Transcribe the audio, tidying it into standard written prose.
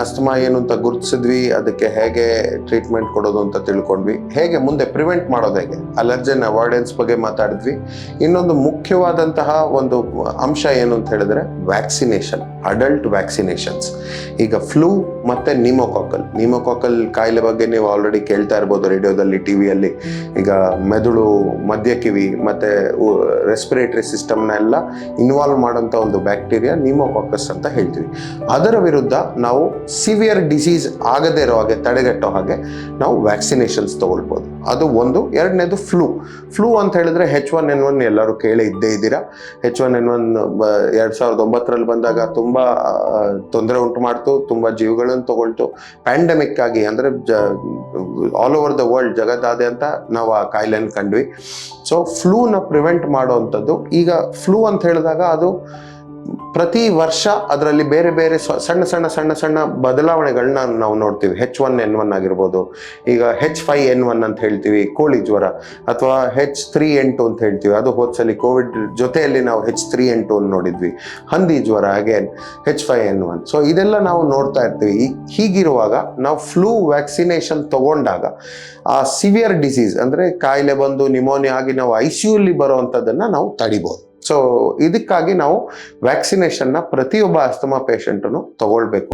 Asthma ಏನು ಅಂತ ಗುರುತಿಸಿದ್ವಿ, ಅದಕ್ಕೆ ಹೇಗೆ ಟ್ರೀಟ್ಮೆಂಟ್ ಕೊಡೋದು ಅಂತ ತಿಳ್ಕೊಂಡ್ವಿ, ಹೇಗೆ ಮುಂದೆ ಪ್ರಿವೆಂಟ್ ಮಾಡೋದು ಹೇಗೆ, ಅಲರ್ಜನ್ ಅವಾಯ್ಡೆನ್ಸ್ ಬಗ್ಗೆ ಮಾತಾಡಿದ್ವಿ. ಇನ್ನೊಂದು ಮುಖ್ಯವಾದಂತಹ ಒಂದು ಅಂಶ ಏನು ಅಂತ ಹೇಳಿದ್ರೆ ವ್ಯಾಕ್ಸಿನೇಷನ್, ಅಡಲ್ಟ್ ವ್ಯಾಕ್ಸಿನೇಷನ್ಸ್. ಈಗ ಫ್ಲೂ ಮತ್ತೆ ನಿಮೋಕಾಕಲ್ ಕಾಯಿಲೆ ಬಗ್ಗೆ ನೀವು ಆಲ್ರೆಡಿ ಕೇಳ್ತಾ ಇರ್ಬೋದು ರೇಡಿಯೋದಲ್ಲಿ, ಟಿವಿಯಲ್ಲಿ. ಈಗ ಮೆದುಳು, ಮಧ್ಯ ಕಿವಿ ಮತ್ತೆ ರೆಸ್ಪಿರೇಟರಿ ಸಿಸ್ಟಮ್ನೆಲ್ಲ ಇನ್ವಾಲ್ವ್ ಮಾಡೋಂಥ ಒಂದು ಬ್ಯಾಕ್ಟೀರಿಯಾ ನಿಮೋಕಾಕಸ್ ಅಂತ ಹೇಳ್ತೀವಿ. ಅದರ ವಿರುದ್ಧ ನಾವು ಸಿವಿಯರ್ ಡಿಸೀಸ್ ಆಗದೇ ಇರೋ ಹಾಗೆ ತಡೆಗಟ್ಟೋ ಹಾಗೆ ನಾವು ವ್ಯಾಕ್ಸಿನೇಷನ್ಸ್ ತಗೊಳ್ಬೋದು. ಅದು ಒಂದು. ಎರಡನೇದು ಫ್ಲೂ ಅಂತ ಹೇಳಿದ್ರೆ H1N1 ಎಲ್ಲರೂ ಕೇಳೇ ಇದ್ದೇ ಇದ್ದೀರಾ. H1N1 2009 ಬಂದಾಗ ತುಂಬಾ ತೊಂದರೆ ಉಂಟು ಮಾಡ್ತು, ತುಂಬಾ ಜೀವಗಳನ್ನು ತಗೊಳ್ತು. ಪ್ಯಾಂಡಮಿಕ್ ಆಗಿ ಅಂದ್ರೆ ಆಲ್ ಓವರ್ ದ ವರ್ಲ್ಡ್, ಜಗತ್ತಾದ್ಯಂತ ನಾವು ಆ ಕಾಯಿಲೆಯನ್ನು ಕಂಡ್ವಿ. ಸೊ ಫ್ಲೂನ ಪ್ರಿವೆಂಟ್ ಮಾಡುವಂಥದ್ದು. ಈಗ ಫ್ಲೂ ಅಂತ ಹೇಳಿದಾಗ ಅದು ಪ್ರತಿ ವರ್ಷ ಅದರಲ್ಲಿ ಬೇರೆ ಬೇರೆ ಸಣ್ಣ ಬದಲಾವಣೆಗಳನ್ನ ನಾವು ನೋಡ್ತೀವಿ. H1N1 ಆಗಿರ್ಬೋದು, ಈಗ H5N1 ಅಂತ ಹೇಳ್ತೀವಿ ಕೋಳಿ ಜ್ವರ, ಅಥವಾ H3N2 ಅಂತ ಹೇಳ್ತೀವಿ, ಅದು ಹೋದ್ಸಲಿ ಕೋವಿಡ್ ಜೊತೆಯಲ್ಲಿ ನಾವು H3N2 ನೋಡಿದ್ವಿ. ಹಂದಿ ಜ್ವರ ಅಗೇನ್ H5N1. ಸೊ ಇದೆಲ್ಲ ನಾವು ನೋಡ್ತಾ ಇರ್ತೀವಿ. ಹೀಗಿರುವಾಗ ನಾವು ಫ್ಲೂ ವ್ಯಾಕ್ಸಿನೇಷನ್ ತಗೊಂಡಾಗ ಆ ಸಿವಿಯರ್ ಡಿಸೀಸ್ ಅಂದ್ರೆ ಕಾಯಿಲೆ ಬಂದು ನಿಮೋನಿಯಾ ಆಗಿ ನಾವು ICUಲಿ ಬರುವಂಥದ್ದನ್ನ ನಾವು ತಡಿಬೋದು. ಸೊ ಇದಕ್ಕಾಗಿ ನಾವು ವ್ಯಾಕ್ಸಿನೇಷನ್ನ ಪ್ರತಿಯೊಬ್ಬ ಅಸ್ತಮಾ ಪೇಷಂಟನ್ನು ತಗೊಳ್ಬೇಕು.